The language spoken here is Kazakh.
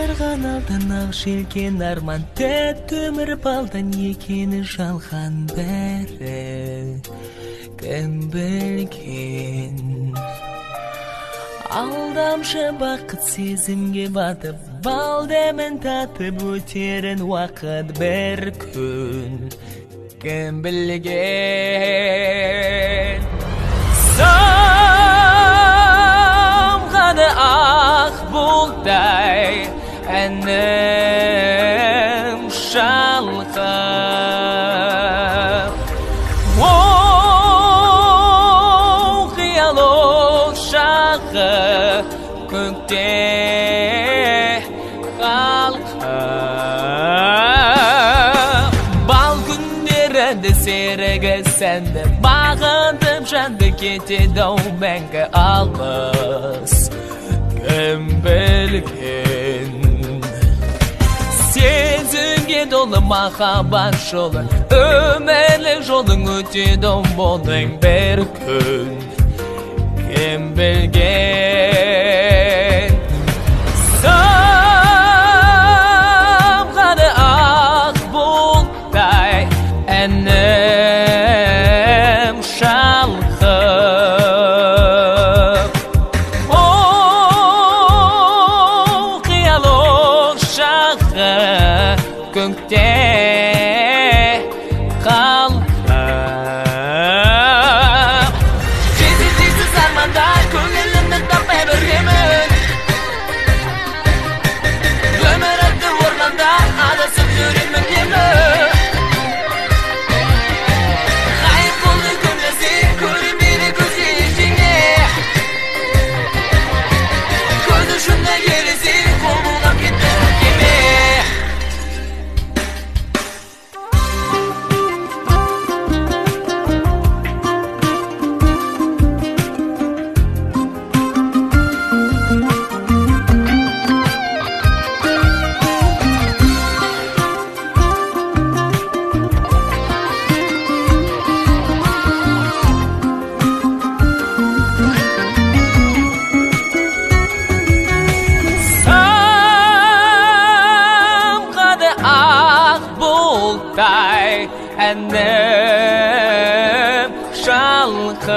Жарғаналдан ақ желкен арман тәтті өмір балдан екені жалған бәрі кім білген. Алдамшы бақыт сезімге батып, бал дәмін татып өтерін уақыт бір күн кім білген. Самғады ақ бұлттай әнім шалқып, қиялық шағы көкте қалқып. Бал күндерді серігі сәнді бағытып жанды кетеді-ау мәңгі алыс кім білген. Сезімге толы махаббат жолы, өмірлік жолың өтеді-ау болдың бір күн кім білген. Самғады ақ бұлттай әнім шалқып, қиялық шағы көкте қалқып. Жеткізсіз армандар көңілімді таппай біремін, өмір атты орманда адасып жүремін емі. Қайып болды көңілсі көрінбейді көзге ештеңе, көз ұшында ересі қол бұлғап кетті кеме. Samғады ақ бұлттай әнім шалқып,